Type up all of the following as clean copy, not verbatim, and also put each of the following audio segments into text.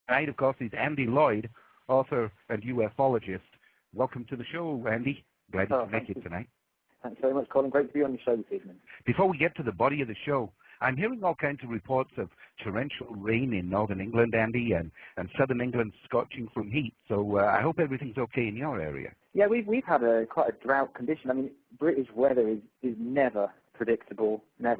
Tonight, of course, is Andy Lloyd, author and ufologist. Welcome to the show, Andy. Glad you could make it tonight. Thanks very much, Colin. Great to be on the show this evening. Before we get to the body of the show, I'm hearing all kinds of reports of torrential rain in northern England, Andy, and southern England scorching from heat. So I hope everything's okay in your area. Yeah, we've had quite a drought condition. I mean, British weather is never predictable, as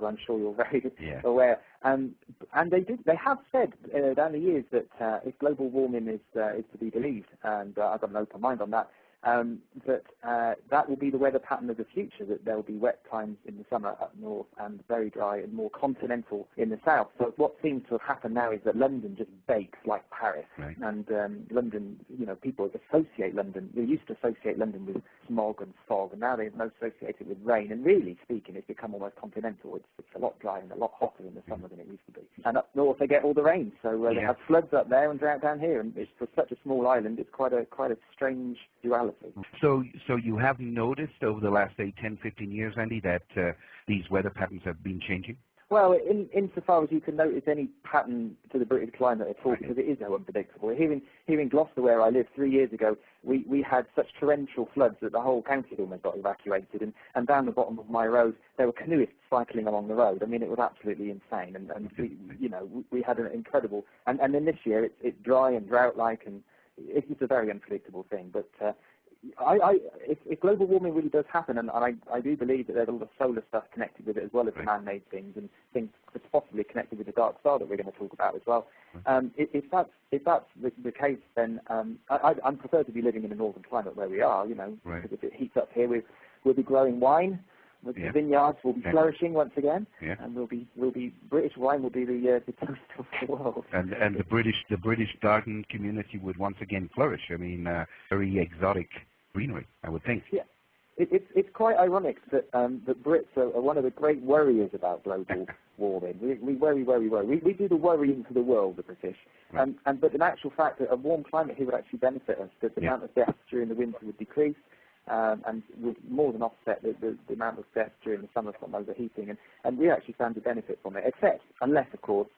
I'm sure you're very aware. And they have said down the years that if global warming is to be believed, and I've got an open mind on that, that will be the weather pattern of the future, that there will be wet times in the summer up north and very dry and more continental in the south. So what seems to have happened now is that London just bakes like Paris. Right. And London, people associate London, they used to associate London with smog and fog, and now they associate it with rain. And really speaking, it's become almost continental. It's a lot drier and a lot hotter in the summer than it used to be. And up north they get all the rain, so they have floods up there and drought down here. And it's, for such a small island, it's quite a strange duality. So you have noticed over the last, say, 10, 15 years, Andy, that these weather patterns have been changing? Well, insofar as you can notice any pattern to the British climate at all, because it is so unpredictable. Here in Gloucester, where I lived 3 years ago, we had such torrential floods that the whole county almost got evacuated, and down the bottom of my road, there were canoeists cycling along the road. I mean, it was absolutely insane, and we had an incredible, and then this year it's dry and drought-like, and it's just a very unpredictable thing, but if global warming really does happen, and I do believe that there's all the solar stuff connected with it as well as the man-made things, and things that's possibly connected with the dark star that we're going to talk about as well. If that's the case, then I'm prefer to be living in a northern climate where we are, because if it heats up here, we'll be growing wine. The vineyards will be flourishing once again, and British wine will be the toast of the world. And the British garden community would once again flourish. I mean, very exotic greenery, I would think. Yeah, it's quite ironic that Brits are one of the great worriers about global warming. We worry. We do the worrying for the world, the British. Right. But in actual fact, a warm climate here would actually benefit us. The amount of deaths during the winter would decrease. And would more than offset the amount of deaths during the summer from overheating, and we actually stand to benefit from it, unless, of course,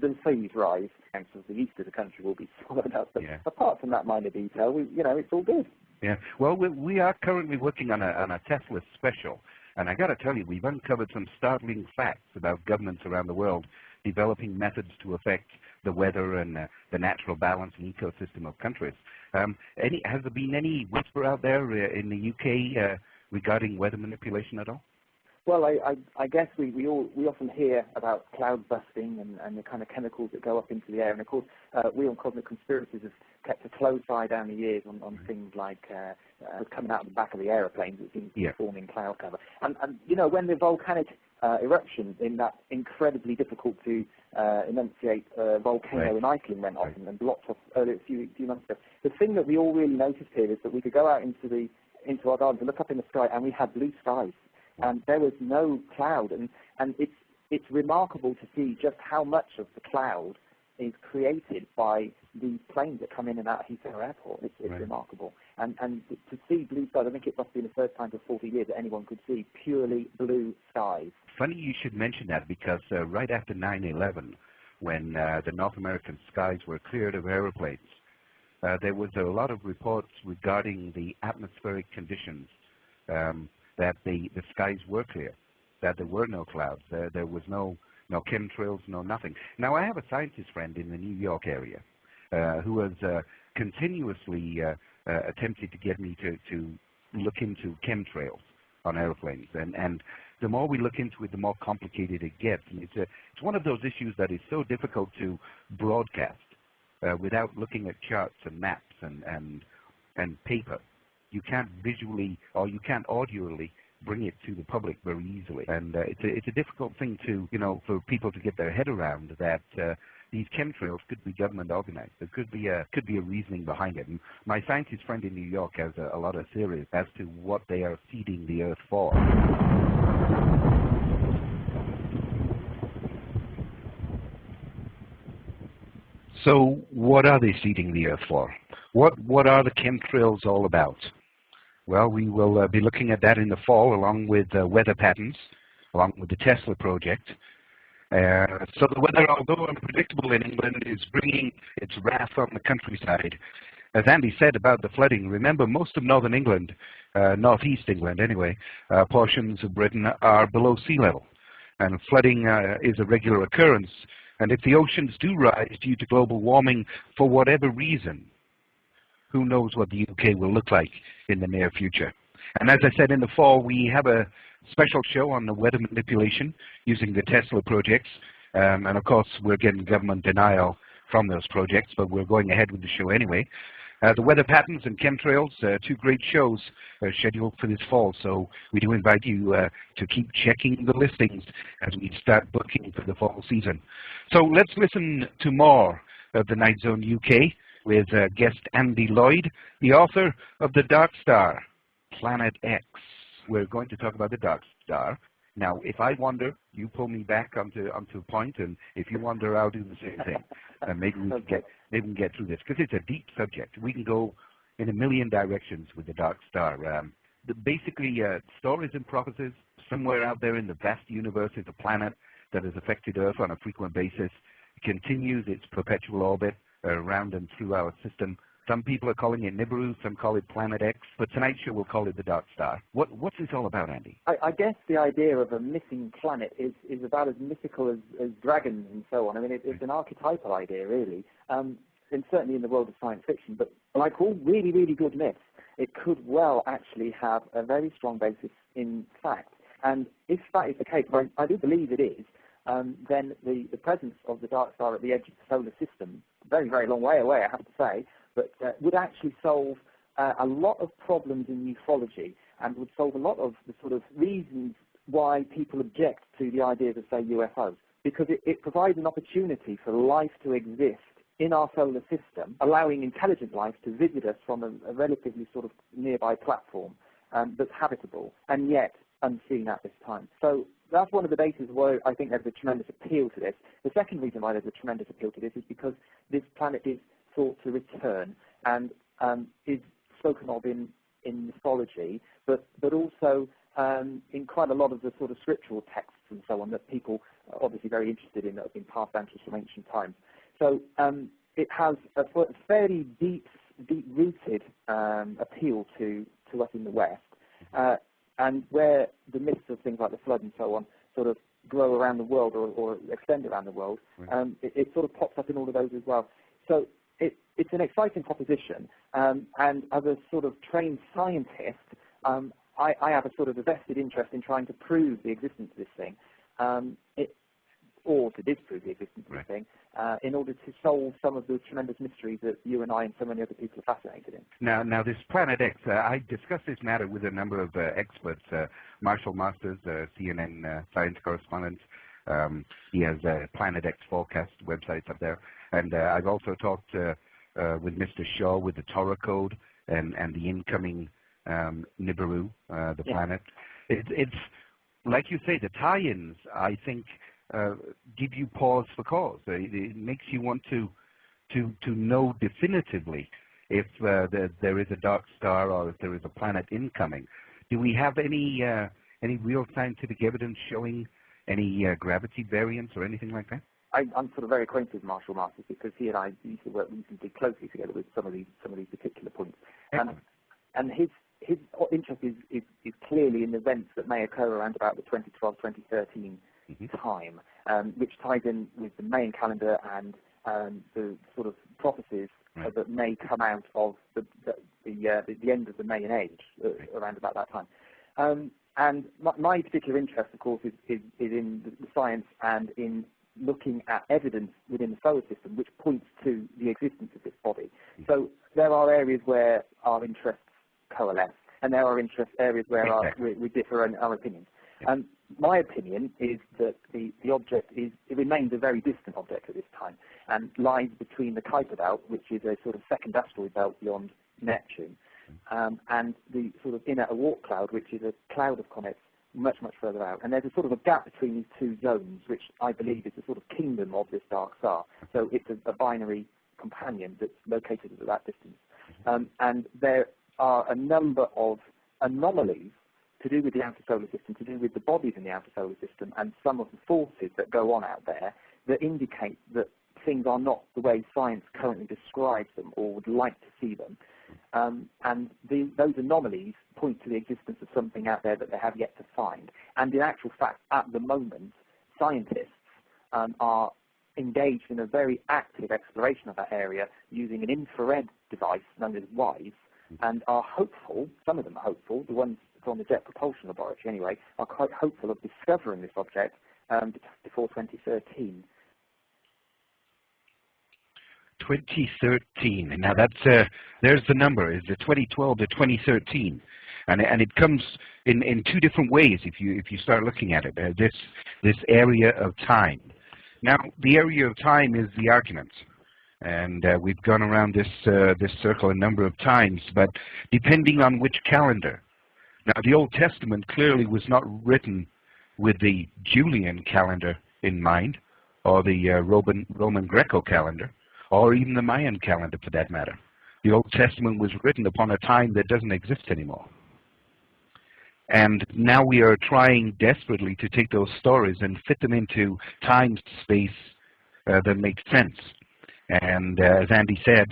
the seas rise, and so the east of the country will be swallowed up. But apart from that minor detail, it's all good. Yeah. Well, we are currently working on a Tesla special, and I got to tell you, we've uncovered some startling facts about governments around the world developing methods to affect the weather and the natural balance and ecosystem of countries. Has there been any whisper out there in the UK regarding weather manipulation at all? Well, I guess we often hear about cloud busting and the kind of chemicals that go up into the air. And of course, we on Cosmic Conspiracies have kept a close eye down the years on things like coming out of the back of the aeroplanes that seems to be forming cloud cover. And when the volcanic eruption in that incredibly difficult to enunciate volcano in Iceland went off and blocked off earlier a few months ago, the thing that we all really noticed here is that we could go out into our gardens and look up in the sky, and we had blue skies. And there was no cloud, and it's remarkable to see just how much of the cloud is created by the planes that come in and out of Heathrow Airport. It's remarkable. And to see blue skies, I think it must have been the first time for 40 years that anyone could see purely blue skies. Funny you should mention that, because right after 9/11, when the North American skies were cleared of aeroplanes, there was a lot of reports regarding the atmospheric conditions, that the skies were clear, that there were no clouds, there was no chemtrails, no nothing. Now, I have a scientist friend in the New York area who has continuously attempted to get me to look into chemtrails on airplanes, and the more we look into it, the more complicated it gets. And it's one of those issues that is so difficult to broadcast without looking at charts and maps and paper. You can't visually or you can't audibly bring it to the public very easily, and it's a difficult thing to for people to get their head around, that these chemtrails could be government organized. There could be a reasoning behind it. And my scientist friend in New York has a lot of theories as to what they are seeding the Earth for. So what are they seeding the Earth for? What are the chemtrails all about? Well, we will be looking at that in the fall, along with weather patterns, along with the Tesla project. So the weather, although unpredictable in England, is bringing its wrath on the countryside. As Andy said about the flooding, remember most of northern England, northeast England anyway, portions of Britain are below sea level. And flooding is a regular occurrence. And if the oceans do rise due to global warming for whatever reason, who knows what the UK will look like in the near future. And as I said in the fall, we have a special show on the weather manipulation using the Tesla projects. And of course, we're getting government denial from those projects, but we're going ahead with the show anyway. The weather patterns and chemtrails, two great shows scheduled for this fall. So we do invite you to keep checking the listings as we start booking for the fall season. So let's listen to more of the Night Zone UK with guest Andy Lloyd, the author of The Dark Star, Planet X. We're going to talk about the dark star. Now, if I wander, you pull me back onto a point, and if you wander, I'll do the same thing. And maybe we can get through this, because it's a deep subject. We can go in a million directions with the dark star. Basically, stories and prophecies, somewhere out there in the vast universe is a planet that has affected Earth on a frequent basis. It continues its perpetual orbit around and through our system. Some people are calling it Nibiru, some call it Planet X, but tonight's show we'll call it the Dark Star. What's this all about, Andy? I guess the idea of a missing planet is about as mythical as dragons and so on. I mean, it's an archetypal idea, really, and certainly in the world of science fiction, but like all really, really good myths, it could well actually have a very strong basis in fact. And if that is the case, I do believe it is, then the presence of the dark star at the edge of the solar system, very, very long way away, I have to say, but would actually solve a lot of problems in ufology and would solve a lot of the sort of reasons why people object to the ideas of, say, UFOs, because it provides an opportunity for life to exist in our solar system, allowing intelligent life to visit us from a relatively sort of nearby platform that's habitable and yet unseen at this time. So that's one of the bases why I think there's a tremendous appeal to this. The second reason why there's a tremendous appeal to this is because this planet is thought to return and is spoken of in mythology, but also in quite a lot of the sort of scriptural texts and so on that people are obviously very interested in that have been passed down to us from ancient times. So it has a fairly deep-rooted appeal to us in the West, and where the myths of things like the flood and so on sort of grow around the world or extend around the world, it sort of pops up in all of those as well. So it's an exciting proposition, and as a sort of trained scientist, I have a sort of a vested interest in trying to prove the existence of this thing, or to disprove the existence of this thing, in order to solve some of the tremendous mysteries that you and I and so many other people are fascinated in. Now this Planet X, I discussed this matter with a number of experts. Marshall Masters, CNN science correspondent, he has a Planet X forecast websites up there. And I've also talked with Mr. Shaw with the Torah code and the incoming Nibiru, the planet. It's like you say, the tie-ins, I think, give you pause for cause. It makes you want to know definitively if there is a dark star or if there is a planet incoming. Do we have any real scientific evidence showing any gravity variance or anything like that? I'm sort of very acquainted with Marshall Masters because he and I used to work reasonably closely together with some of these particular points. And his interest is clearly in events that may occur around about the 2012-2013 time, which ties in with the Mayan calendar and the sort of prophecies that may come out of the end of the Mayan age around about that time. And my particular interest, of course, is in the science and in looking at evidence within the solar system which points to the existence of this body. So there are areas where our interests coalesce, and there are areas where we differ in our opinions. My opinion is that the object remains a very distant object at this time, and lies between the Kuiper belt, which is a sort of second asteroid belt beyond Neptune, and the sort of inner Oort cloud, which is a cloud of comets much, much further out. And there's a sort of a gap between these two zones, which I believe is the sort of kingdom of this dark star. So it's a binary companion that's located at that distance. And there are a number of anomalies to do with the outer solar system, to do with the bodies in the outer solar system, and some of the forces that go on out there that indicate that things are not the way science currently describes them or would like to see them. And those anomalies point to the existence of something out there that they have yet to find. And in actual fact, at the moment, scientists are engaged in a very active exploration of that area using an infrared device known as WISE, and are hopeful, some of them are hopeful, the ones from the Jet Propulsion Laboratory anyway, are quite hopeful of discovering this object before 2013. 2013. Now that's there's the number. Is it 2012 to 2013? And it comes in two different ways if you start looking at it. This area of time. Now the area of time is the argument, and we've gone around this circle a number of times. But depending on which calendar. Now the Old Testament clearly was not written with the Julian calendar in mind, or the Roman Greco calendar, or even the Mayan calendar for that matter. The Old Testament was written upon a time that doesn't exist anymore. And now we are trying desperately to take those stories and fit them into time, space that makes sense. And as Andy said,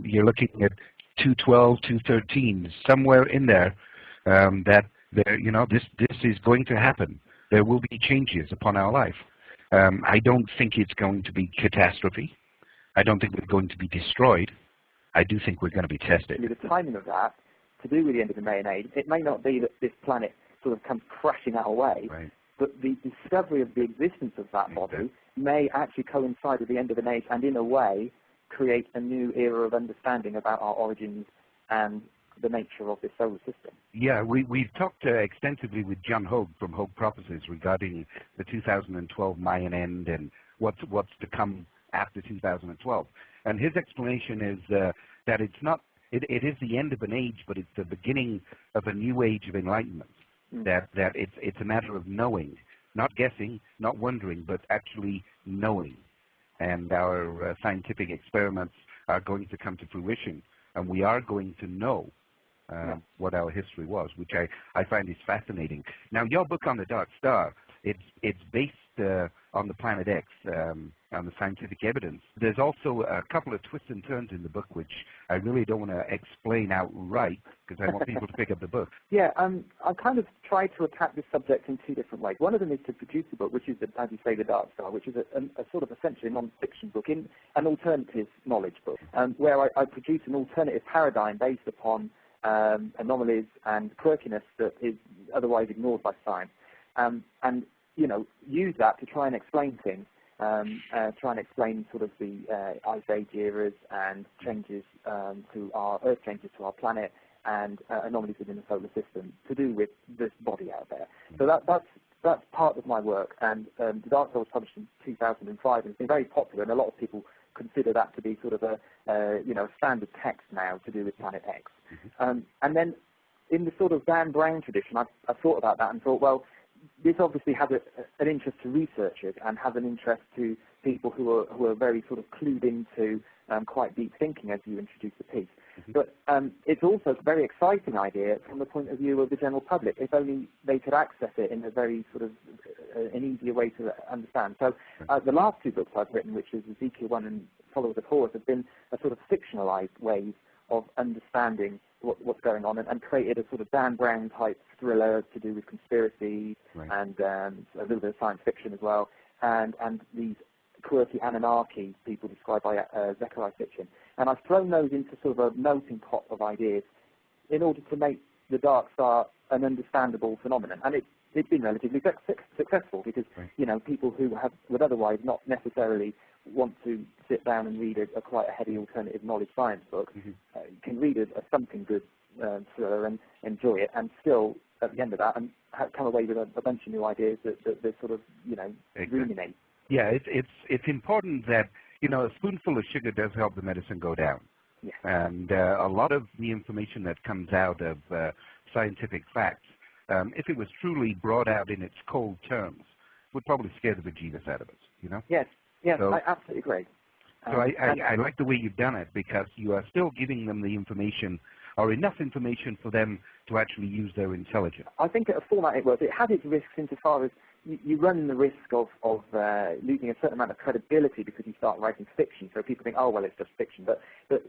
you're looking at 212, 213, somewhere in there, that there, this is going to happen. There will be changes upon our life. I don't think it's going to be catastrophe. I don't think we're going to be destroyed. I do think we're going to be tested. The timing of that, to do with the end of the Mayan Age, it may not be that this planet sort of comes crashing our way, right, but the discovery of the existence of that body may actually coincide with the end of an age and in a way create a new era of understanding about our origins and the nature of this solar system. Yeah, we've talked extensively with John Hogue from Hogue Prophecies regarding the 2012 Mayan end and what's to come after 2012. And his explanation is that it's not, it is the end of an age, but it's the beginning of a new age of enlightenment. That it's a matter of knowing, not guessing, not wondering, but actually knowing. And our scientific experiments are going to come to fruition, and we are going to know what our history was, which I find is fascinating. Now, your book on the dark star, it's based on the planet X, on the scientific evidence. There's also a couple of twists and turns in the book, which I really don't want to explain outright, because I want people to pick up the book. Yeah, I kind of tried to attack this subject in two different ways. One of them is to produce a book, which is, as you say, The Dark Star, which is a sort of essentially a non-fiction book, in an alternative knowledge book, where I produce an alternative paradigm based upon anomalies and quirkiness that is otherwise ignored by science, and use that to try and explain things, try and explain sort of the Ice Age eras and changes to our Earth changes to our planet and anomalies within the solar system to do with this body out there. So that's part of my work, and The Dark Star was published in 2005 and it's been very popular, and a lot of people consider that to be sort of a standard text now to do with Planet X. And then in the sort of Dan Brown tradition, I thought about that and thought, well, this obviously has an interest to researchers and has an interest to people who are very sort of clued into quite deep thinking as you introduce the piece. But it's also a very exciting idea from the point of view of the general public, if only they could access it in a very sort of an easier way to understand. So the last two books I've written, which is Ezekiel 1 and Followers of Horus, have been a sort of fictionalized ways of understanding what's going on, and created a sort of Dan Brown type thriller to do with conspiracy and a little bit of science fiction as well, and these quirky Anunnaki people described by Zechariah Sitchin. And I've thrown those into sort of a melting pot of ideas in order to make the Dark Star an understandable phenomenon. And it's been relatively successful because people who would otherwise not necessarily want to sit down and read a quite a heavy alternative knowledge science book can read a something good thriller and enjoy it, and still at the end of that and come away with a bunch of new ideas that sort of ruminate. Yeah, it's important that a spoonful of sugar does help the medicine go down. Yeah. And a lot of the information that comes out of scientific facts, if it was truly brought out in its cold terms, would probably scare the bejesus out of us. Yes, so, I absolutely agree. So I like the way you've done it, because you are still giving them the information or enough information for them to actually use their intelligence? I think at a format it works. It has its risks insofar as you run the risk of losing a certain amount of credibility because you start writing fiction. So people think, oh well, it's just fiction, but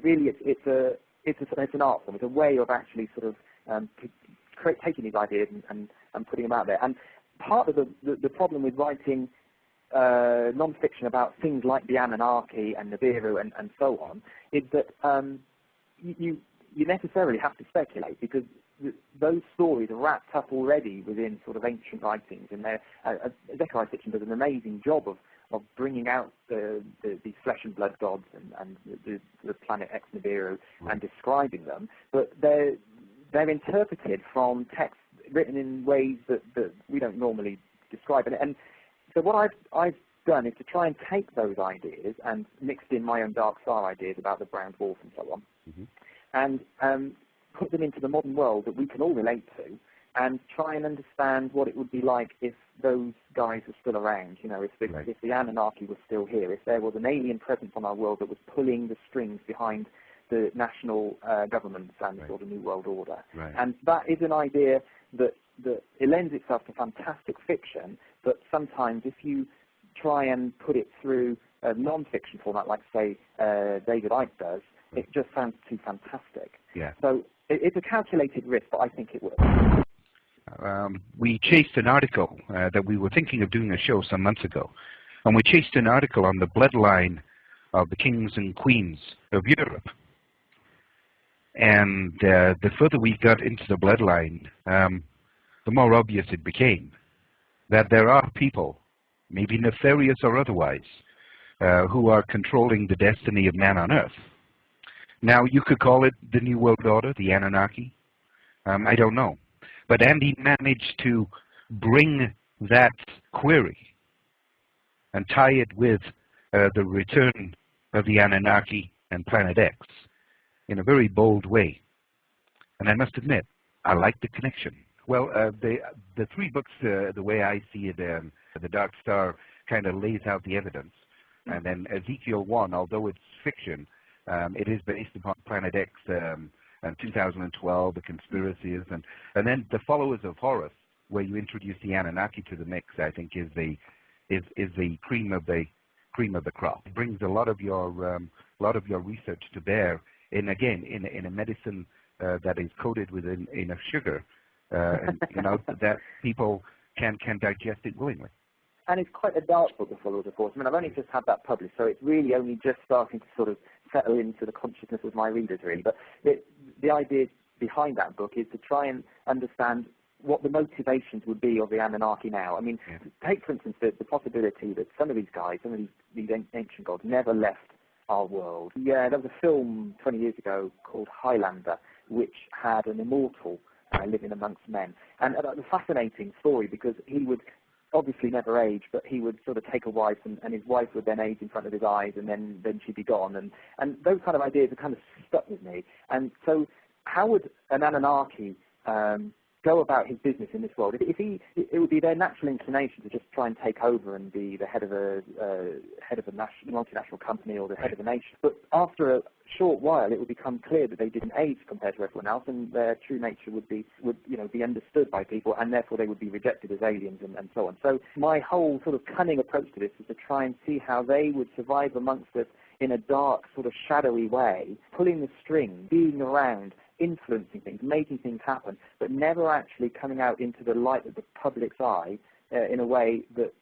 really it's an art form. It's a way of actually sort of taking these ideas and putting them out there. And part of the problem with writing non-fiction about things like the Anunnaki and Nibiru and so on is that you necessarily have to speculate because those stories are wrapped up already within sort of ancient writings, and Zecharia fiction does an amazing job of bringing out these flesh and blood gods and the planet X Nibiru and describing them, but they're interpreted from text written in ways that we don't normally describe. And so what I've done is to try and take those ideas and mixed in my own dark star ideas about the brown dwarf and so on, and put them into the modern world that we can all relate to, and try and understand what it would be like if those guys were still around. You know, if the Anunnaki was still here, if there was an alien presence on our world that was pulling the strings behind the national governments and sort of New World Order. And that is an idea that it lends itself to fantastic fiction, but sometimes if you try and put it through a non-fiction format, like say David Icke does, it just sounds too fantastic. So it's a calculated risk, but I think it works. We chased an article that we were thinking of doing a show some months ago, and we chased an article on the bloodline of the kings and queens of Europe. And the further we got into the bloodline, the more obvious it became that there are people, maybe nefarious or otherwise, who are controlling the destiny of man on Earth. Now, you could call it the New World Order, the Anunnaki. I don't know. But Andy managed to bring that query and tie it with the return of the Anunnaki and Planet X in a very bold way. And I must admit, I like the connection. Well, the three books, the way I see it, the Dark Star kind of lays out the evidence. And then Ezekiel 1, although it's fiction, it is based upon Planet X and 2012, the conspiracies, and then the Followers of Horus, where you introduce the Anunnaki to the mix, I think is the cream of the crop. It brings a lot of your research to bear in a medicine that is coated within a sugar, and, you know, that people can digest it willingly. And it's quite a dark book, The Followers of Horus. I mean, I've only just had that published, so it's really only just starting to sort of settle into the consciousness of my readers, really. But the idea behind that book is to try and understand what the motivations would be of the Anunnaki now. I mean, take, for instance, the possibility that some of these guys, some of these ancient gods, never left our world. Yeah, there was a film 20 years ago called Highlander, which had an immortal living amongst men. And a fascinating story, because he would obviously never age, but he would sort of take a wife, and his wife would then age in front of his eyes, and then she'd be gone. And those kind of ideas are kind of stuck with me. And so how would an Anunnaki go about his business in this world? It would be their natural inclination to just try and take over and be the head of a multinational company or the head of a nation. But after a short while, it would become clear that they didn't age compared to everyone else, and their true nature would be understood by people, and therefore they would be rejected as aliens and so on. So my whole sort of cunning approach to this is to try and see how they would survive amongst us in a dark, sort of shadowy way, pulling the string, being around, influencing things, making things happen, but never actually coming out into the light of the public's eye in a way that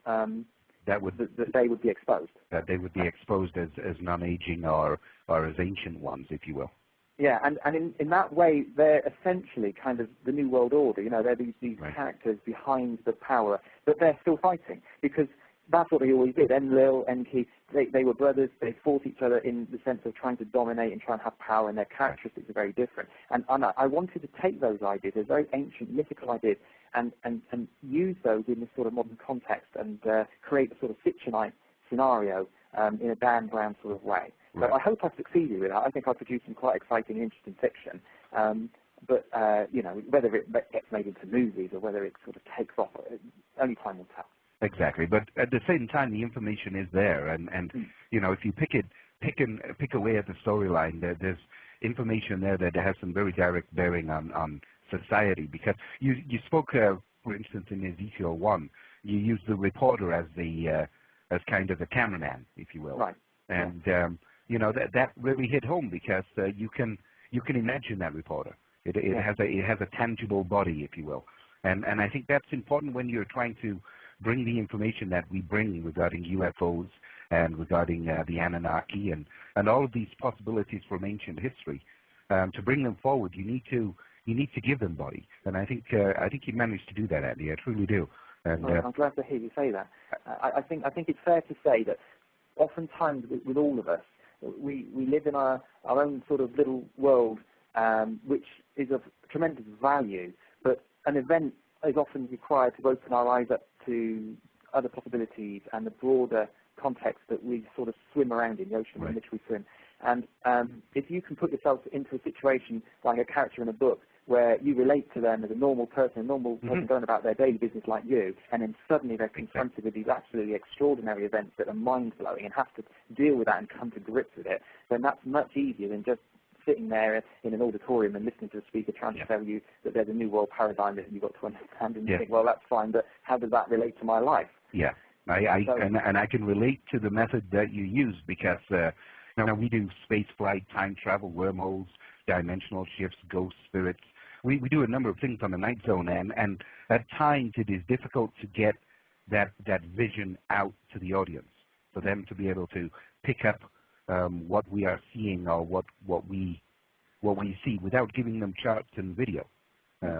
that they would be exposed. That they would be exposed as non-aging or as ancient ones, if you will. Yeah, and in that way, they're essentially kind of the New World Order. You know, they're these characters behind the power, but they're still fighting, because that's what they always did. Enlil, Enki, they were brothers. They fought each other in the sense of trying to dominate and try and have power, and their characteristics are very different. And I wanted to take those ideas, those very ancient mythical ideas, and use those in this sort of modern context, and create a sort of fictionized scenario in a Dan Brown sort of way. So I hope I've succeeded with that. I think I've produced some quite exciting and interesting fiction. But you know, whether it gets made into movies or whether it sort of takes off, only time will tell. Exactly, but at the same time, the information is there, and you know, if you pick away at the storyline, information there that has some very direct bearing on society. Because you spoke, for instance, in Ezekiel 1, you used the reporter as the as kind of the cameraman, if you will. Right. And you know, that really hit home, because you can imagine that reporter. It has a tangible body, if you will. And I think that's important when you're trying to bring the information that we bring regarding UFOs and regarding the Anunnaki and all of these possibilities from ancient history. To bring them forward, you need to give them body. And I think you managed to do that, Andy. I truly do. And well, I'm glad to hear you say that. I think it's fair to say that oftentimes with all of us, we live in our own sort of little world, which is of tremendous value, but an event is often required to open our eyes up to other possibilities and the broader context that we sort of swim around in, the ocean in which we swim. And if you can put yourself into a situation like a character in a book where you relate to them as a normal person going about their daily business like you, and then suddenly they're confronted with these absolutely extraordinary events that are mind-blowing and have to deal with that and come to grips with it, then that's much easier than just sitting there in an auditorium and listening to a speaker trying to tell you that there's a new world paradigm that you've got to understand, and you think, well, that's fine, but how does that relate to my life? Yeah, and I can relate to the method that you use, because we do space flight, time travel, wormholes, dimensional shifts, ghost spirits. We do a number of things on the night zone, and at times it is difficult to get that vision out to the audience, for them to be able to pick up what we are seeing or what we see without giving them charts and video.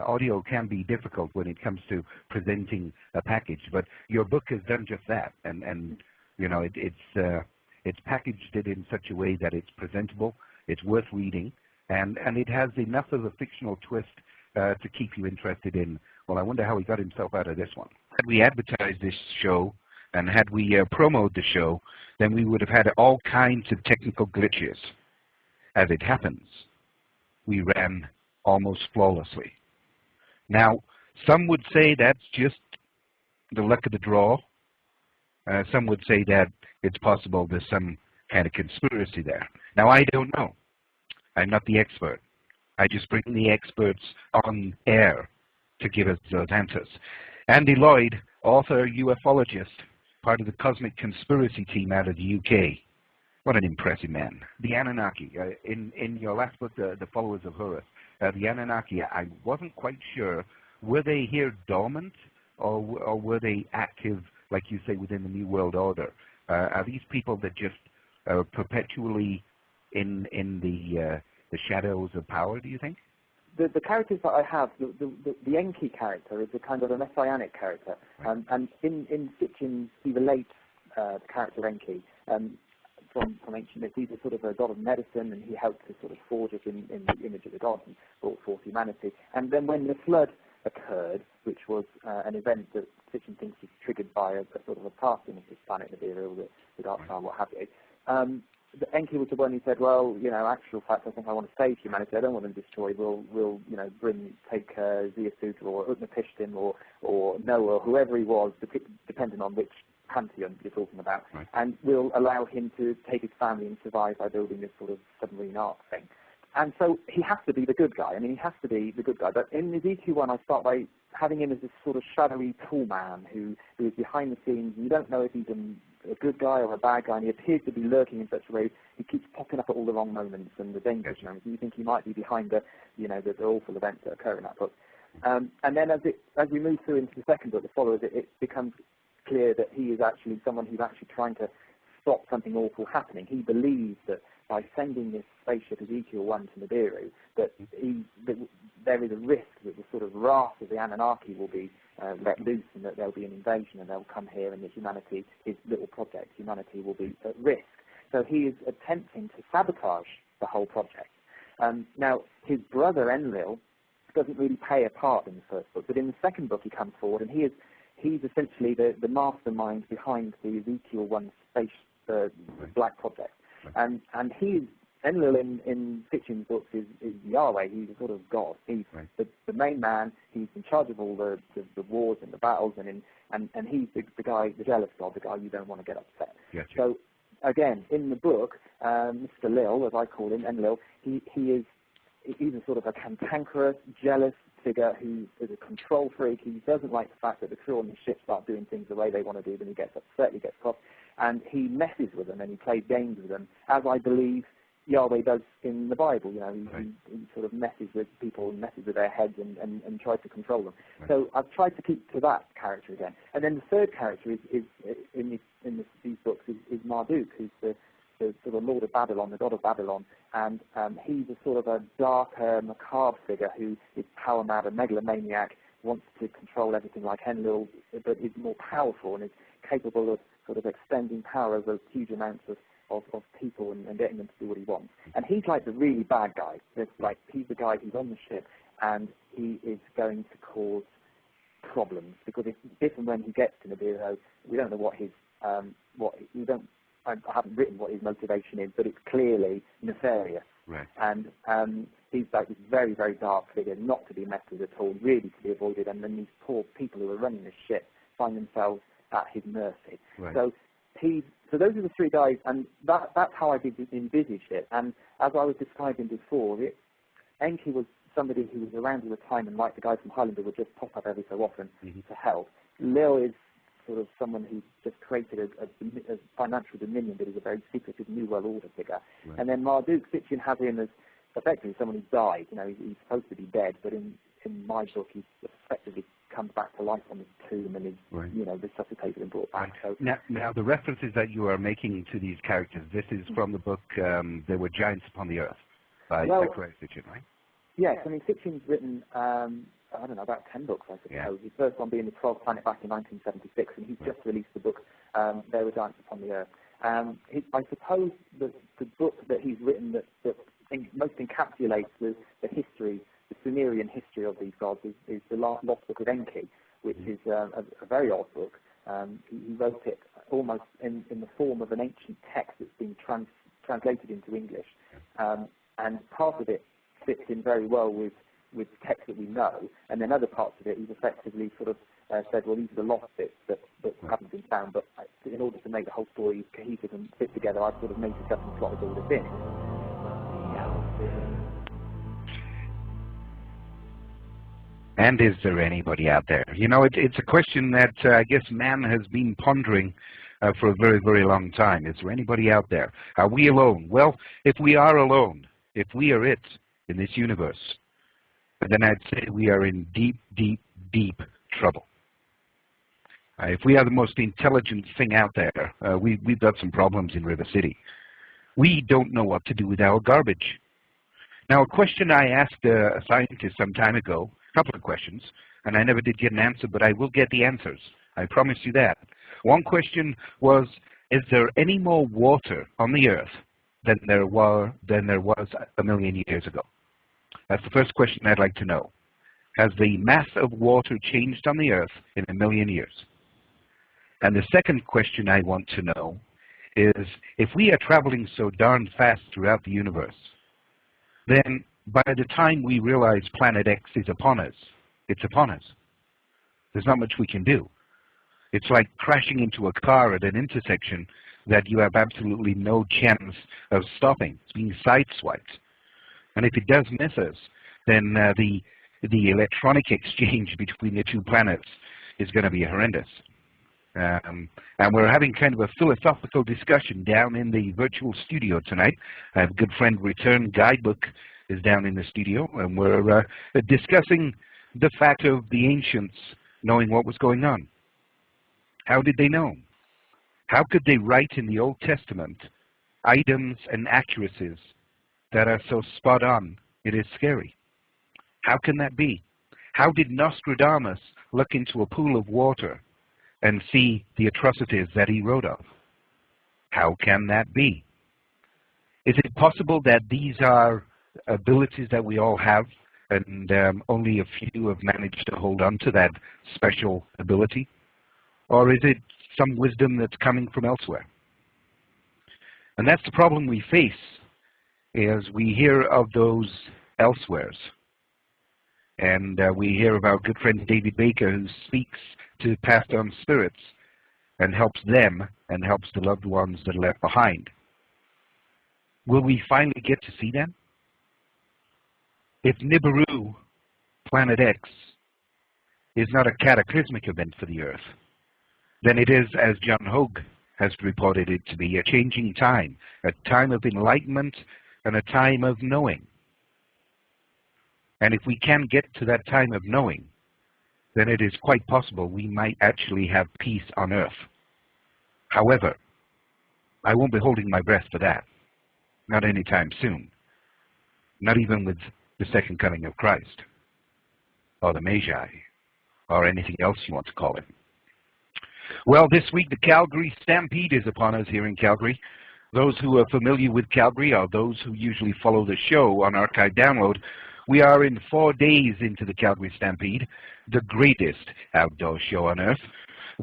Audio can be difficult when it comes to presenting a package, but your book has done just that, and you know, it's packaged it in such a way that it's presentable, it's worth reading, and it has enough of a fictional twist to keep you interested in, well, I wonder how he got himself out of this one. Had we advertised this show and had we promoted the show, then we would have had all kinds of technical glitches. As it happens, we ran almost flawlessly. Now, some would say that's just the luck of the draw. Some would say that it's possible there's some kind of conspiracy there. Now, I don't know. I'm not the expert. I just bring the experts on air to give us those answers. Andy Lloyd, author, ufologist, part of the Cosmic Conspiracy team out of the UK. What an impressive man. The Anunnaki, in your last book, The Followers of Horus, the Anunnaki, I wasn't quite sure, were they here dormant, or were they active, like you say, within the New World Order? Are these people that just are perpetually in the shadows of power, do you think? The characters that I have, the Enki character is a kind of a messianic character, and in Sitchin he relates the character Enki from ancient myths. He's a sort of a god of medicine, and he helped to sort of forge us in the image of the god and brought forth humanity. And then when the flood occurred, which was an event that Sitchin thinks was triggered by a sort of a passing of this planet Nibiru, the dark star, what have you, Enki was the one who said, well, you know, actual fact, I think I want to save humanity. I don't want them destroyed. We'll you know, take Ziasutra or Utnapishtim or Noah, or whoever he was, depending on which pantheon you're talking about, right, and we'll allow him to take his family and survive by building this sort of submarine ark thing. And so he has to be the good guy. I mean, he has to be the good guy. But in Ezekiel 1, I start by having him as this sort of shadowy tool man who is behind the scenes. You don't know if he's a good guy or a bad guy, and he appears to be lurking in such a way. He keeps popping up at all the wrong moments and the dangerous moments. And you think he might be behind the awful events that occur in that book. And then as we move through into the second book, The Followers, it becomes clear that he is actually someone who's actually trying to stop something awful happening. He believes that by sending this spaceship Ezekiel 1 to Nibiru, that there is a risk that the sort of wrath of the Anunnaki will be let loose, and that there'll be an invasion and they'll come here, and that humanity, his little project, humanity will be at risk. So he is attempting to sabotage the whole project. Now, his brother Enlil doesn't really play a part in the first book, but in the second book he comes forward, and he's essentially the mastermind behind the Ezekiel 1 space black project. And Enlil in Sitchin's books is Yahweh. He's a sort of god. He's the main man. He's in charge of all the wars and the battles, and he's the guy, the jealous god, the guy you don't want to get upset. Gotcha. So again, in the book, Mr. Lil, as I call him, Enlil, he's a sort of a cantankerous, jealous figure who is a control freak. He doesn't like the fact that the crew on the ship start doing things the way they want to do them. He gets upset, he gets cross, and he messes with them and he plays games with them, as I believe Yahweh does in the Bible. You know, he sort of messes with people and messes with their heads and tries to control them. Right. So I've tried to keep to that character again. And then the third character is these books is Marduk, who's the sort of Lord of Babylon, the god of Babylon, and he's a sort of a darker, macabre figure who is power mad, a megalomaniac, wants to control everything like Enlil, but is more powerful and is capable of sort of extending power over huge amounts of people and getting them to do what he wants. And he's like the really bad guy. He's the guy who's on the ship, and he is going to cause problems, because if and when he gets to Nibiru, we don't know what his I haven't written what his motivation is, but it's clearly nefarious. Right. And he's like this very, very dark figure, not to be messed with at all, really to be avoided. And then these poor people who are running the ship find themselves at his mercy. Right. So those are the three guys, and that's how I envisaged it. And as I was describing before, Enki was somebody who was around all the time, and like the guy from Highlander would just pop up every so often to help. Lil is sort of someone who just created a financial dominion, but is a very secretive New World Order figure. Right. And then Marduk, Sitchin has him as effectively someone who died. You know, he's supposed to be dead, but in my book, he effectively comes back to life on his tomb and is, right. you know, resuscitated and brought back. Right. So now, the references that you are making to these characters, this is from the book There Were Giants Upon the Earth by Sitchin, right? Yes, I mean, Sitchin's written, I don't know, about 10 books, I suppose. Yeah. His first one being The 12th Planet back in 1976, and he's just released the book There Were Giants Upon the Earth. I suppose that the book that he's written that most encapsulates the history, the Sumerian history of these gods is the Lost Book of Enki, which is a very odd book. He wrote it almost in the form of an ancient text that's been translated into English. And part of it fits in very well with text that we know, and then other parts of it he's effectively sort of said, well, these are the lost bits that haven't been found, but in order to make the whole story cohesive and fit together, I've sort of made this up and slotted all this in. And is there anybody out there? You know, it's a question that I guess man has been pondering for a very, very long time. Is there anybody out there? Are we alone? Well, if we are alone, if we are it in this universe, then I'd say we are in deep, deep, deep trouble. If we are the most intelligent thing out there, we've got some problems in River City. We don't know what to do with our garbage. Now, a question I asked a scientist some time ago, a couple of questions, and I never did get an answer, but I will get the answers. I promise you that. One question was, is there any more water on the Earth than there was a million years ago? That's the first question I'd like to know. Has the mass of water changed on the Earth in a million years? And the second question I want to know is, if we are traveling so darn fast throughout the universe, then by the time we realize Planet X is upon us, it's upon us. There's not much we can do. It's like crashing into a car at an intersection that you have absolutely no chance of stopping. It's being sideswiped. And if it does miss us, then the electronic exchange between the two planets is going to be horrendous. And we're having kind of a philosophical discussion down in the virtual studio tonight. I have a good friend, Return Guidebook, is down in the studio, and we're discussing the fact of the ancients knowing what was going on. How did they know? How could they write in the Old Testament items and accuracies that are so spot on, it is scary? How can that be? How did Nostradamus look into a pool of water and see the atrocities that he wrote of? How can that be? Is it possible that these are abilities that we all have, and only a few have managed to hold on to that special ability? Or is it some wisdom that's coming from elsewhere? And that's the problem we face, is we hear of those elsewheres. And we hear of our good friend David Baker, who speaks to passed on spirits. and helps them and helps the loved ones that are left behind. Will we finally get to see them? If Nibiru, Planet X, is not a cataclysmic event for the Earth, then it is, as John Hogue has reported it to be, a changing time, a time of enlightenment and a time of knowing. And if we can get to that time of knowing, then it is quite possible we might actually have peace on Earth. However, I won't be holding my breath for that. Not anytime soon. Not even with the second coming of Christ, or the Magi, or anything else you want to call it. Well, this week the Calgary Stampede is upon us here in Calgary. Those who are familiar with Calgary, or those who usually follow the show on archive download, we are in 4 days into the Calgary Stampede, the greatest outdoor show on Earth.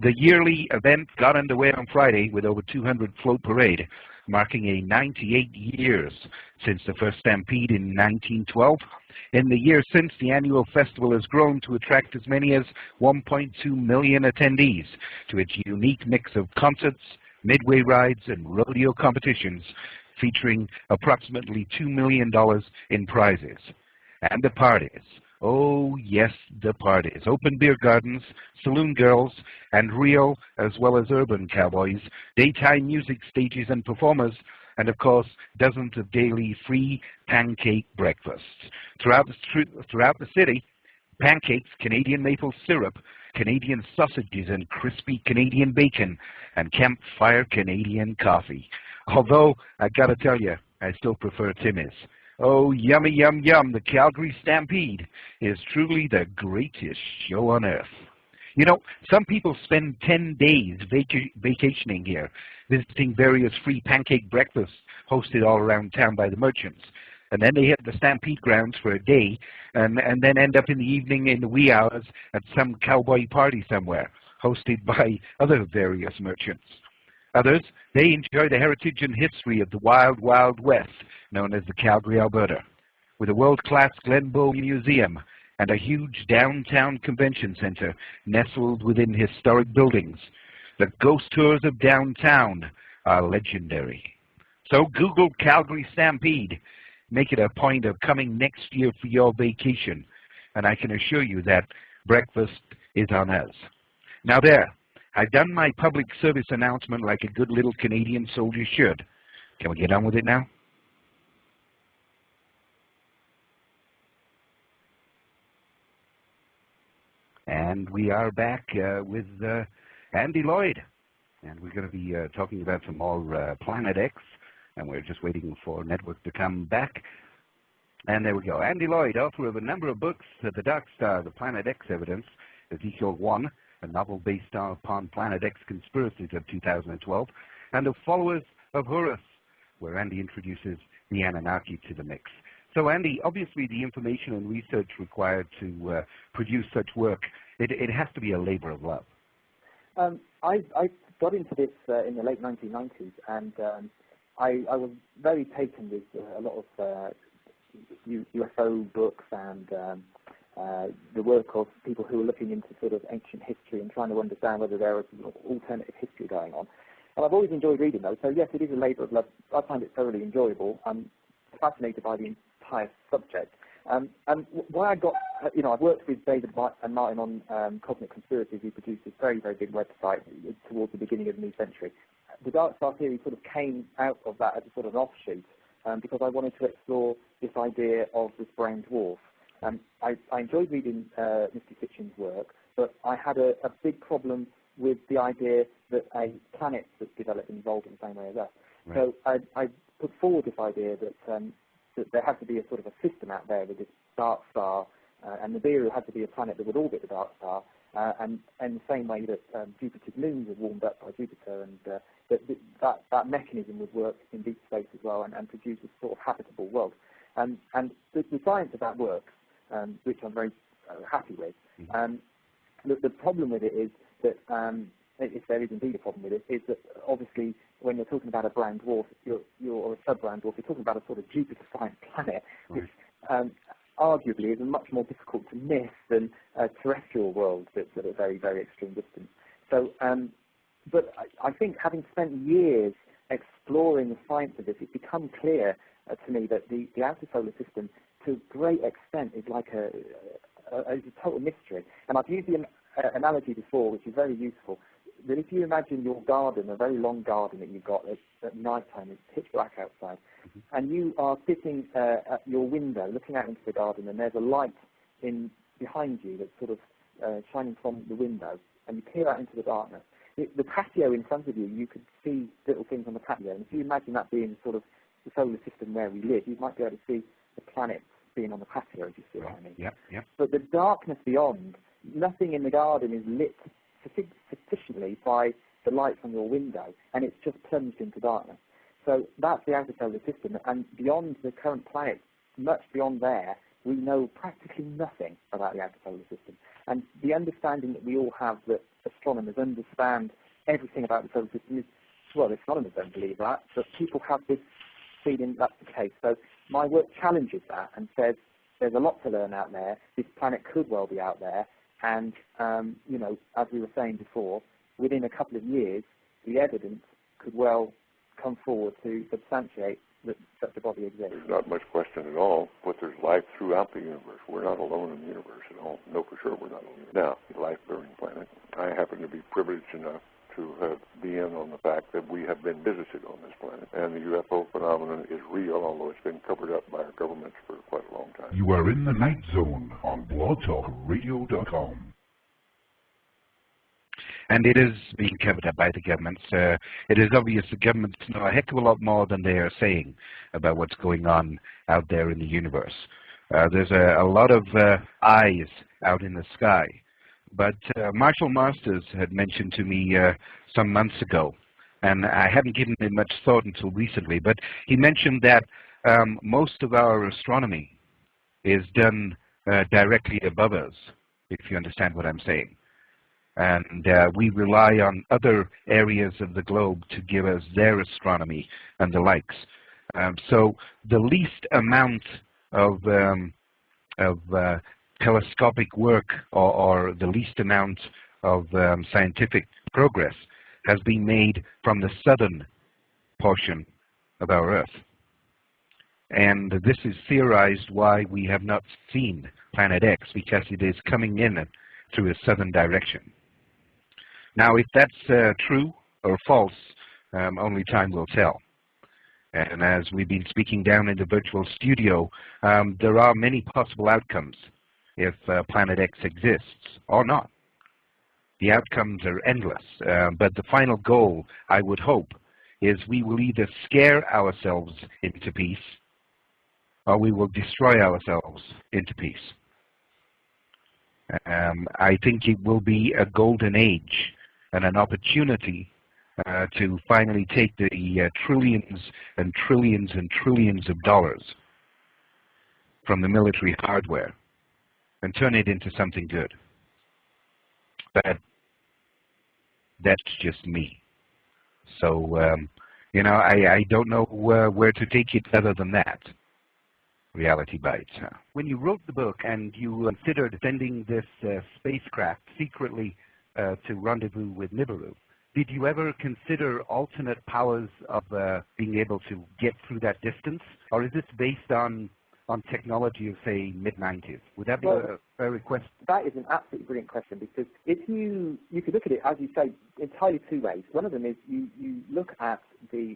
The yearly event got underway on Friday with over 200 float parade, marking a 98 years since the first Stampede in 1912. In the years since, the annual festival has grown to attract as many as 1.2 million attendees to its unique mix of concerts, midway rides, and rodeo competitions, featuring approximately $2 million in prizes. And the parties. Oh, yes, the parties. Open beer gardens, saloon girls, and real as well as urban cowboys, daytime music stages and performers, and of course, dozens of daily free pancake breakfasts. Throughout the city, pancakes, Canadian maple syrup, Canadian sausages and crispy Canadian bacon, and campfire Canadian coffee. Although, I gotta tell you, I still prefer Timmy's. Oh, yummy, yum, yum, the Calgary Stampede is truly the greatest show on Earth. You know, some people spend 10 days vacationing here, visiting various free pancake breakfasts hosted all around town by the merchants. And then they hit the Stampede grounds for a day, and then end up in the evening in the wee hours at some cowboy party somewhere, hosted by other various merchants. Others, they enjoy the heritage and history of the wild, wild west, known as the Calgary, Alberta, with a world-class Glenbow Museum and a huge downtown convention center nestled within historic buildings. The ghost tours of downtown are legendary. So Google Calgary Stampede. Make it a point of coming next year for your vacation, and I can assure you that breakfast is on us. Now there, I've done my public service announcement like a good little Canadian soldier should. Can we get on with it now? And we are back with Andy Lloyd. And we're going to be talking about some more Planet X. And we're just waiting for Network to come back. And there we go. Andy Lloyd, author of a number of books, The Dark Star, The Planet X Evidence, Ezekiel 1, a novel based upon Planet X conspiracies of 2012, and The Followers of Horus, where Andy introduces the Anunnaki to the mix. So Andy, obviously the information and research required to produce such work, it has to be a labor of love. I got into this in the late 1990s, and I was very taken with a lot of UFO books and the work of people who were looking into sort of ancient history and trying to understand whether there was alternative history going on. And I've always enjoyed reading those, so yes, it is a labour of love. I find it thoroughly enjoyable. I'm fascinated by the entire subject. And why I got, I've worked with David and Martin on Cosmic Conspiracies. We produced this very, very big website towards the beginning of the new century. The Dark Star theory sort of came out of that as a sort of an offshoot because I wanted to explore this idea of this brown dwarf. I enjoyed reading Misty Sitchin's work, but I had a big problem with the idea that a planet that's developed and evolved in the same way as us. Right. So I put forward this idea that there had to be a sort of a system out there with this dark star, and Nibiru had to be a planet that would orbit the dark star, and in the same way that Jupiter's moons are warmed up by Jupiter, and that mechanism would work in deep space as well and produce a sort of habitable world. And the science of that works, which I'm very happy with. The problem with it is that, if there is indeed a problem with it, is that obviously when you're talking about a brown dwarf, or a sub-brown dwarf, you're talking about a sort of Jupiter-sized planet, which arguably is much more difficult to miss than terrestrial worlds that are very, very extreme distance. So but I think having spent years exploring the science of this, it's become clear to me that the outer solar system, to a great extent, is like a total mystery. And I've used the analogy before, which is very useful, that if you imagine your garden, a very long garden that you've got at night time, it's pitch black outside, and you are sitting at your window looking out into the garden, and there's a light behind you that's sort of shining from the window, and you peer out into the darkness. The patio in front of you, you could see little things on the patio, and if you imagine that being sort of the solar system where we live, you might be able to see the planets being on the patio, if you see what I mean. Yeah, yeah. But the darkness beyond, nothing in the garden is lit sufficiently by the light from your window, and it's just plunged into darkness. So that's the outer solar system, and beyond the current planets, much beyond there, we know practically nothing about the outer solar system. And the understanding that we all have, that astronomers understand everything about the solar system, is, well, astronomers don't believe that, but people have this feeling that's the case. So my work challenges that and says there's a lot to learn out there. This planet could well be out there, and you know, as we were saying before, within a couple of years, the evidence could well come forward to substantiate that such a body exists. There's not much question at all, but there's life throughout the universe. We're not alone in the universe at all. No, for sure we're not alone. Now, life-bearing planet. I happen to be privileged enough to be in on the fact that we have been visited on this planet, and the UFO phenomenon is real, although it's been covered up by our governments for quite a long time. You are in the Night Zone on blogtalkradio.com. And it is being covered up by the governments. It is obvious the governments know a heck of a lot more than they are saying about what's going on out there in the universe. There's a lot of eyes out in the sky. But Marshall Masters had mentioned to me some months ago, and I hadn't given it much thought until recently, but he mentioned that most of our astronomy is done directly above us, if you understand what I'm saying. And we rely on other areas of the globe to give us their astronomy and the likes. So the least amount of telescopic work or the least amount of scientific progress has been made from the southern portion of our Earth. And this is theorized why we have not seen Planet X, because it is coming in through a southern direction. Now, if that's true or false, only time will tell. And as we've been speaking down in the virtual studio, there are many possible outcomes if Planet X exists or not. The outcomes are endless, but the final goal, I would hope, is we will either scare ourselves into peace or we will destroy ourselves into peace. I think it will be a golden age and an opportunity to finally take the trillions and trillions and trillions of dollars from the military hardware and turn it into something good. But that's just me. So, you know, I don't know where to take it other than that. Reality bites. Huh? When you wrote the book and you considered sending this spacecraft secretly to rendezvous with Nibiru, did you ever consider alternate powers of being able to get through that distance? Or is this based on technology of, say, mid-90s? Would that be a fair request? That is an absolutely brilliant question, because if you could look at it, as you say, entirely two ways. One of them is you look at the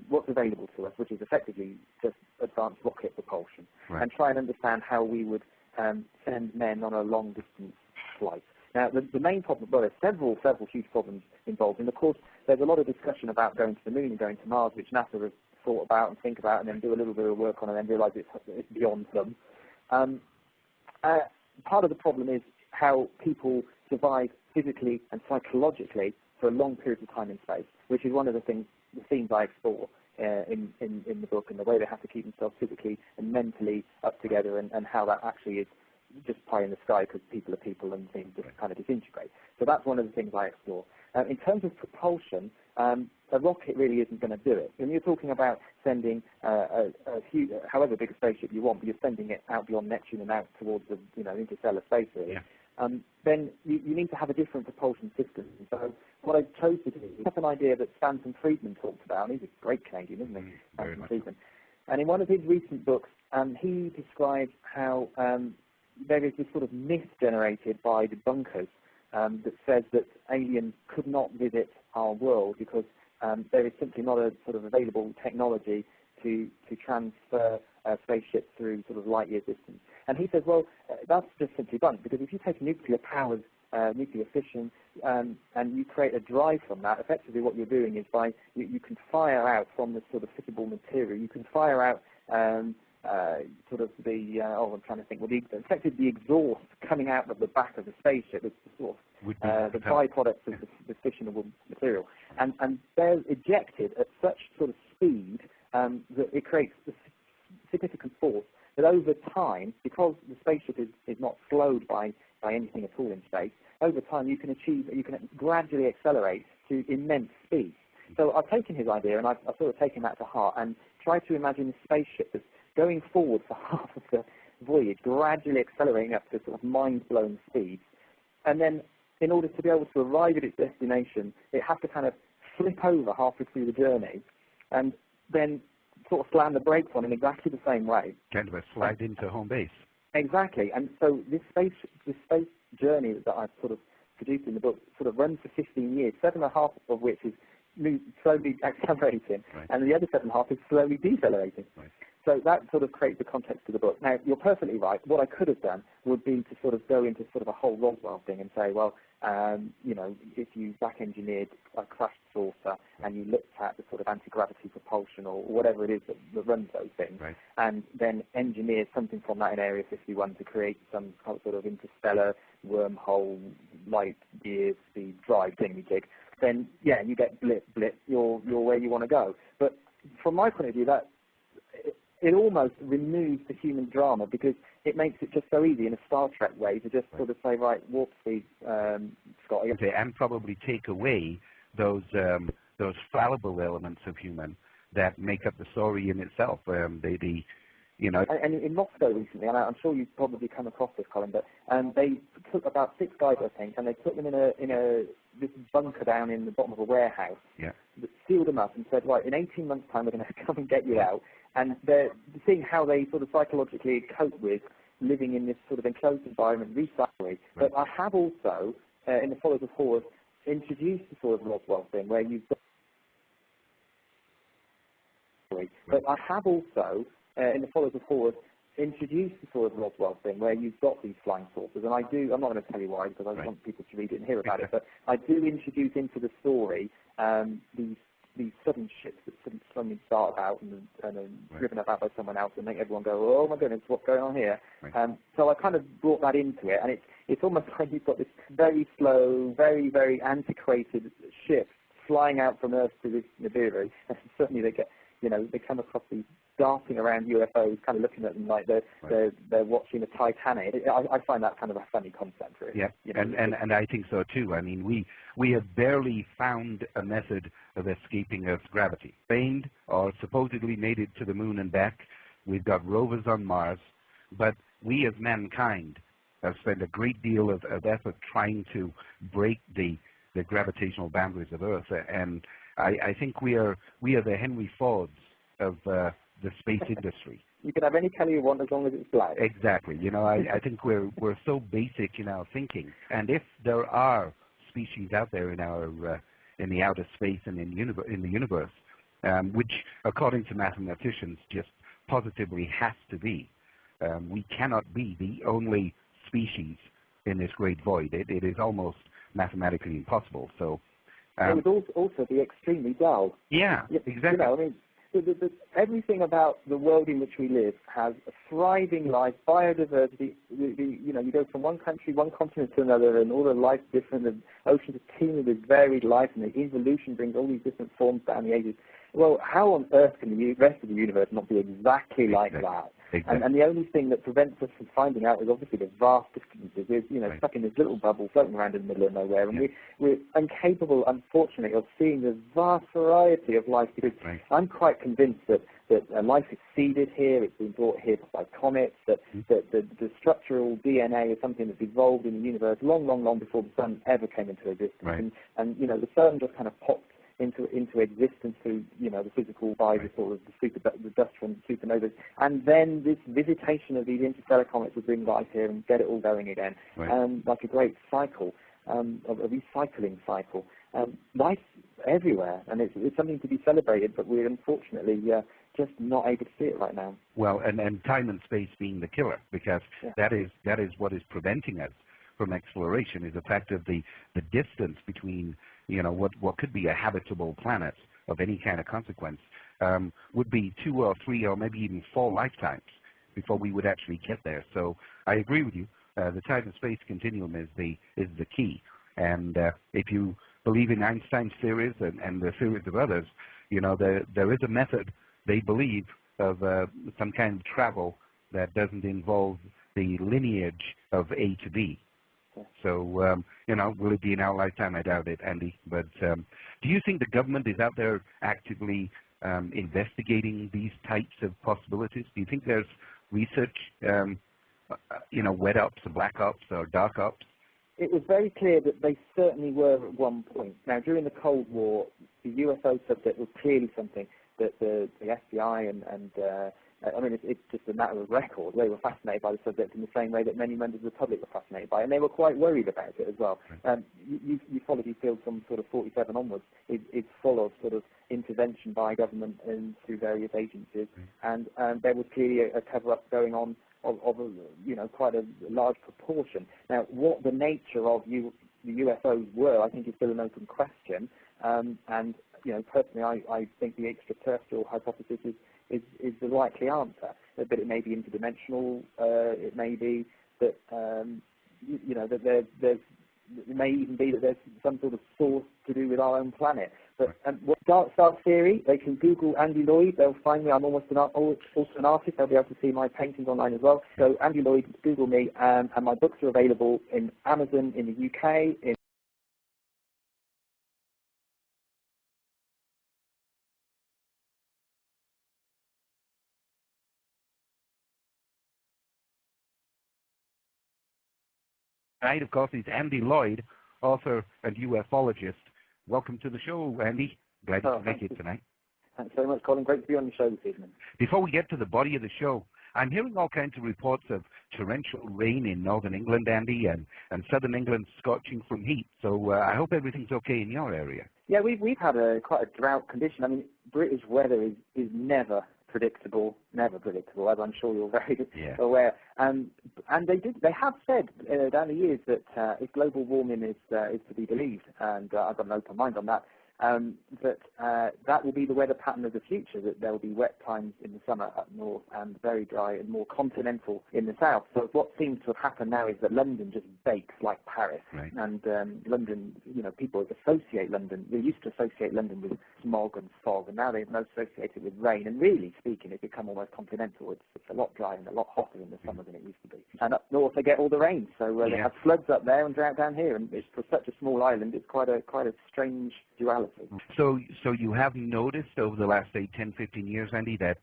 what's available to us, which is effectively just advanced rocket propulsion, right, and try and understand how we would send men on a long-distance flight. Now, the main problem, well, there's several huge problems involved, and of course, there's a lot of discussion about going to the moon and going to Mars, which NASA has thought about and think about and then do a little bit of work on and then realise it's beyond them. Part of the problem is how people survive physically and psychologically for a long period of time in space, which is one of the themes I explore in the book, and the way they have to keep themselves physically and mentally up together, and how that actually is just pie in the sky, because people are people and things just kind of disintegrate. So that's one of the things I explore. In terms of propulsion, a rocket really isn't going to do it. When you're talking about sending a huge, however big a spaceship you want, but you're sending it out beyond Neptune and out towards the interstellar space, really. then you need to have a different propulsion system. So what I chose to do is have an idea that Stanton Friedman talked about, and he's a great Canadian, isn't he? Stanton Friedman. And in one of his recent books, he describes how there is this sort of myth generated by debunkers that says that aliens could not visit our world because there is simply not a sort of available technology to transfer spaceships through sort of light year distance. And he says, well, that's just simply blunt, because if you take nuclear powers, nuclear fission, and you create a drive from that, effectively what you're doing is by, you can fire out from this sort of fissible material, you can fire out sort of the, I'm trying to think, well, effectively the exhaust coming out of the back of the spaceship is the sort of the byproducts of the fissionable material. And they're ejected at such sort of speed that it creates a significant force that over time, because the spaceship is not slowed by anything at all in space, over time you can gradually accelerate to immense speed. So I've taken his idea and I've sort of taken that to heart and tried to imagine a spaceship that's going forward for half of the voyage, gradually accelerating up to sort of mind-blowing speeds. And then in order to be able to arrive at its destination, it has to kind of flip over halfway through the journey and then sort of slam the brakes on in exactly the same way. Kind of a slide into home base. Exactly. And so this space journey that I've sort of produced in the book sort of runs for 15 years, 7.5 of which is slowly accelerating, right, and the other 7.5 is slowly decelerating. Right. So that sort of creates the context of the book. Now, you're perfectly right. What I could have done would be to sort of go into sort of a whole Roswell thing and say, well, you know, if you back-engineered a crashed saucer and you looked at the sort of anti-gravity propulsion or whatever it is that runs those things, right, and then engineered something from that in Area 51 to create some sort of interstellar wormhole light year speed drive thingy-jig, then, yeah, you get blip, you're where you want to go. But from my point of view, that it almost removes the human drama because it makes it just so easy in a Star Trek way to just sort of say, right, warp speed, Scotty. And probably take away those fallible elements of human that make up the story in itself. You know. And in Moscow recently, and I'm sure you've probably come across this, Colin, but they took about 6 guys, I think, and they put them in this bunker down in the bottom of a warehouse, yeah, that sealed them up and said, right, in 18 months' time we're going to come and get you out. And they're seeing how they sort of psychologically cope with living in this sort of enclosed environment, recycling. Right. But I have also, in the Followers of Horus, introduced the sort of Roswell thing where you've got... Right. But I have also, in the Followers of Horus, introduced the sort of Roswell thing where you've got these flying saucers. And I'm not going to tell you why because I want people to read it and hear about it, but I do introduce into the story these sudden ships that suddenly start about and are driven about by someone else and make everyone go, oh my goodness, what's going on here? Right. So I kind of brought that into it, and it's almost like you've got this very slow, very, very antiquated ship flying out from Earth to this Nibiru. And certainly they come across these darting around UFOs, kind of looking at them like they're watching the Titanic. I find that kind of a funny concept, really. Yeah, you know, and I think so too. I mean, we have barely found a method of escaping Earth's gravity. Famed or supposedly made it to the moon and back. We've got rovers on Mars, but we as mankind have spent a great deal of effort trying to break the gravitational boundaries of Earth, and I think we are the Henry Fords of the space industry. You can have any color you want as long as it's black. Exactly. You know, I think we're so basic in our thinking, and if there are species out there in the outer space and in the universe, which according to mathematicians just positively has to be, we cannot be the only species in this great void. It is almost mathematically impossible. So it would also be extremely dull. Yeah, exactly. You know, I mean, everything about the world in which we live has a thriving life, biodiversity. You know, you go from one country, one continent to another, and all the life's different. The oceans are teeming with varied life, and the evolution brings all these different forms down the ages. Well, how on earth can the rest of the universe not be exactly like that? Exactly. And the only thing that prevents us from finding out is obviously the vast distances. We're stuck in this little bubble floating around in the middle of nowhere, and we're incapable, unfortunately, of seeing the vast variety of life. Because I'm quite convinced that life is seeded here, it's been brought here by comets, that the structural DNA is something that's evolved in the universe long, long, long before the sun ever came into existence. And the sun just kind of popped into existence through, the physical by the sort of the dust from supernovas, and then this visitation of these interstellar comets will bring life here and get it all going again, like a great cycle, a recycling cycle. Life's everywhere, and it's something to be celebrated, but we're unfortunately just not able to see it right now. Well, and time and space being the killer, because that is what is preventing us from exploration, is the fact of the distance between what could be a habitable planet of any kind of consequence would be 2 or 3 or maybe even 4 lifetimes before we would actually get there. So I agree with you. The time and space continuum is the key. And if you believe in Einstein's theories and the theories of others, there is a method, they believe, of some kind of travel that doesn't involve the lineage of A to B. So, will it be in our lifetime? I doubt it, Andy. But do you think the government is out there actively investigating these types of possibilities? Do you think there's research, wet ops or black ops or dark ops? It was very clear that they certainly were at one point. Now, during the Cold War, the UFO subject was clearly something that the FBI and it's just a matter of record. They were fascinated by the subject in the same way that many members of the public were fascinated by it, and they were quite worried about it as well. Ufology field from sort of 47 onwards is full of sort of intervention by government and through various agencies, and there was clearly a cover-up going on of quite a large proportion. Now, what the nature of the UFOs were, I think, is still an open question, and personally, I think the extraterrestrial hypothesis is the likely answer. But it may be interdimensional. It may be that that it may even be that there's some sort of source to do with our own planet. But what Dark Star Theory, they can Google Andy Lloyd. They'll find me. I'm also an artist. They'll be able to see my paintings online as well. So Andy Lloyd, Google me, and my books are available in Amazon in the UK. Tonight, of course, is Andy Lloyd, author and ufologist. Welcome to the show, Andy. Glad you could make it tonight. Thanks very much, Colin. Great to be on the show this evening. Before we get to the body of the show, I'm hearing all kinds of reports of torrential rain in northern England, Andy, and southern England scorching from heat. So I hope everything's okay in your area. Yeah, we've had quite a drought condition. I mean, British weather is never predictable, as I'm sure you're very aware. And they have said down the years that if global warming is to be believed, and I've got an open mind on that, that will be the weather pattern of the future, that there will be wet times in the summer up north and very dry and more continental in the south. So what seems to have happened now is that London just bakes like Paris. Right. And London, people associate London, they used to associate London with smog and fog, and now they associate it with rain. And really speaking, it's become almost continental. It's a lot drier and a lot hotter in the summer than it used to be. And up north they get all the rain, so they have floods up there and drought down here. And it's, for such a small island, it's quite a strange duality. So you have noticed over the last, say, 10, 15 years, Andy, that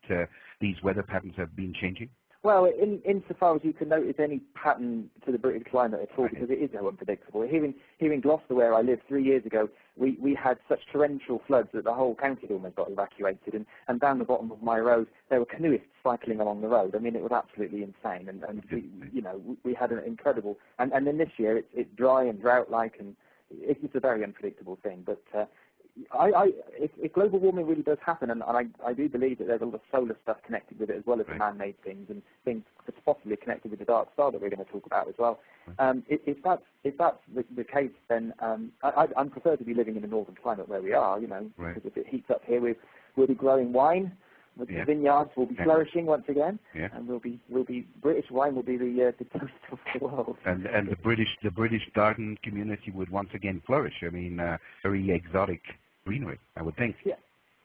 these weather patterns have been changing? Well, insofar as you can notice any pattern to the British climate at all, because it is so unpredictable. Here in Gloucester, where I lived 3 years ago, we had such torrential floods that the whole county almost got evacuated, and down the bottom of my road, there were canoeists cycling along the road. I mean, it was absolutely insane, and we had an incredible, and then this year it's dry and drought-like, and it's just a very unpredictable thing, but if global warming really does happen, and I do believe that there's a lot of solar stuff connected with it as well as the man-made things, and things that's possibly connected with the dark star that we're going to talk about as well. If that's the case, then I'd prefer to be living in the northern climate where we are, because if it heats up here, we'll be growing wine. The vineyards will be flourishing once again, and we'll be British wine will be the toast of the world. And the British garden community would once again flourish. I mean, very exotic greenery, I would think. Yeah.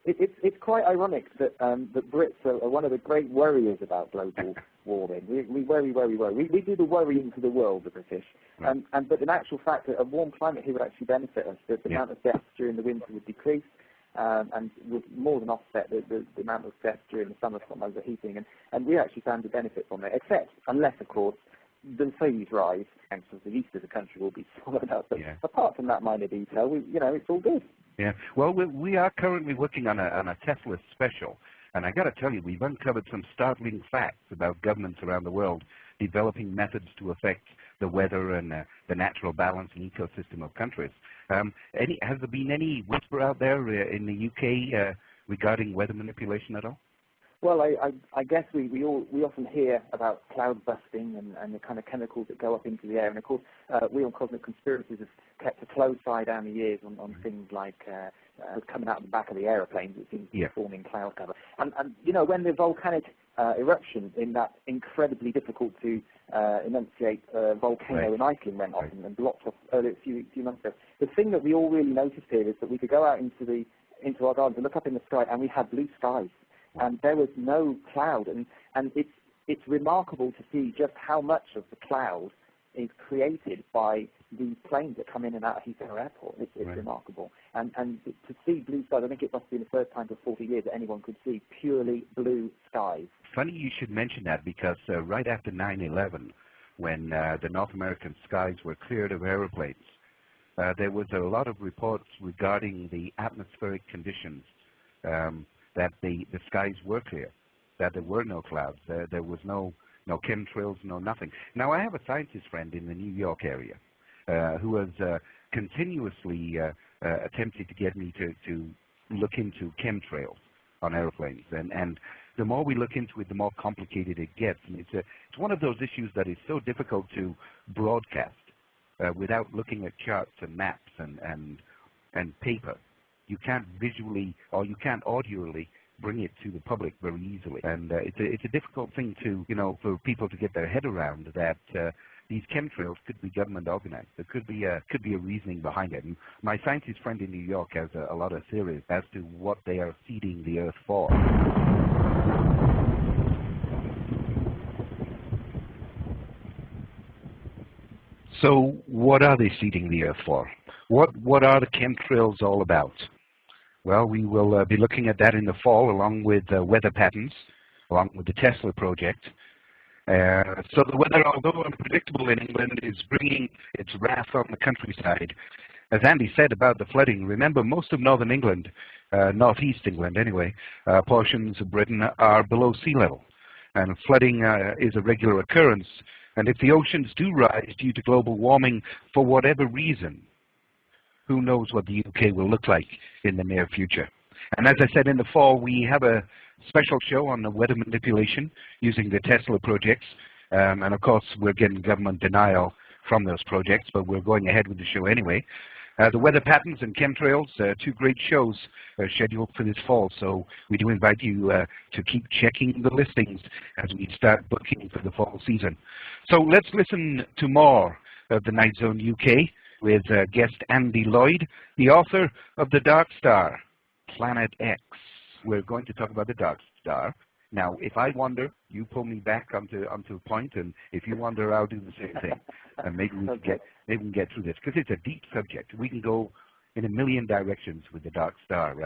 It's quite ironic that that Brits are one of the great worriers about global warming. We worry. We do the worrying for the world, the British. Right. But in actual fact, a warm climate here would actually benefit us. The amount of deaths during the winter would decrease, and would more than offset the amount of deaths during the summer from overheating. And we actually found a benefit from it, except unless, of course, the seas rise, and so the east of the country will be swallowed up. But apart from that minor detail, it's all good. Yeah. Well, we are currently working on a Tesla special, and I got to tell you, we've uncovered some startling facts about governments around the world developing methods to affect the weather and the natural balance and ecosystem of countries. Has there been any whisper out there in the UK regarding weather manipulation at all? Well, I guess we often hear about cloud busting and the kind of chemicals that go up into the air. And of course, we on Cosmic Conspiracies have kept a close eye down the years on things like coming out of the back of the aeroplanes that seems to be forming cloud cover. And when the volcanic eruption in that incredibly difficult to enunciate volcano in Iceland went off and blocked off earlier a few months ago, the thing that we all really noticed here is that we could go out into our gardens and look up in the sky, and we had blue skies. And there was no cloud, and it's remarkable to see just how much of the cloud is created by these planes that come in and out of Heathrow Airport. It's remarkable. And to see blue skies, I think it must have been the first time for 40 years that anyone could see purely blue skies. Funny you should mention that, because right after 9/11, when the North American skies were cleared of aeroplanes, there was a lot of reports regarding the atmospheric conditions, that the skies were clear, that there were no clouds, there was no chemtrails, no nothing. Now, I have a scientist friend in the New York area who has continuously attempted to get me to look into chemtrails on airplanes, and the more we look into it, the more complicated it gets. And it's one of those issues that is so difficult to broadcast without looking at charts and maps and paper. You can't visually or you can't audioly bring it to the public very easily, and it's a difficult thing to for people to get their head around, that these chemtrails could be government organized. There could be a reasoning behind it. And my scientist friend in New York has a lot of theories as to what they are seeding the Earth for. So, what are they seeding the Earth for? What are the chemtrails all about? Well, we will be looking at that in the fall, along with weather patterns, along with the Tesla project. So the weather, although unpredictable in England, is bringing its wrath on the countryside. As Andy said about the flooding, remember, most of northern England, northeast England anyway, portions of Britain are below sea level. And flooding is a regular occurrence. And if the oceans do rise due to global warming for whatever reason, who knows what the UK will look like in the near future. And as I said, in the fall, we have a special show on the weather manipulation using the Tesla projects. And of course, we're getting government denial from those projects, but we're going ahead with the show anyway. The weather patterns and chemtrails, two great shows scheduled for this fall. So we do invite you to keep checking the listings as we start booking for the fall season. So let's listen to more of the Night Zone UK with guest Andy Lloyd, the author of The Dark Star, Planet X. We're going to talk about the Dark Star. Now, if I wander, you pull me back onto a point, and if you wander, I'll do the same thing. And maybe we can get through this, because it's a deep subject. We can go in a million directions with the Dark Star.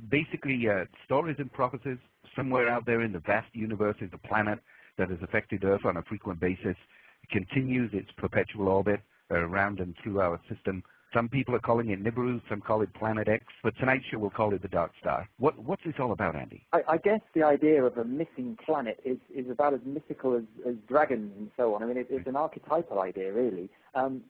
Basically, stories and prophecies, somewhere out there in the vast universe is a planet that has affected Earth on a frequent basis. It continues its perpetual orbit around and through our system. Some people are calling it Nibiru, some call it Planet X, but tonight's show we'll call it the Dark Star. What's this all about, Andy? I guess the idea of a missing planet is about as mythical as dragons and so on. I mean, it's an archetypal idea, really, and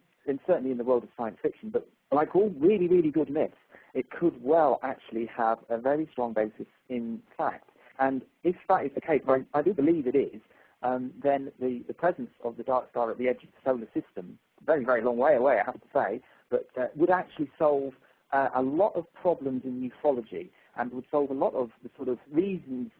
certainly in the world of science fiction, but like all really, really good myths, it could well actually have a very strong basis in fact. And if that is the case, I do believe it is, then the presence of the Dark Star at the edge of the solar system, very, very long way away, I have to say, but would actually solve a lot of problems in ufology, and would solve a lot of the sort of reasons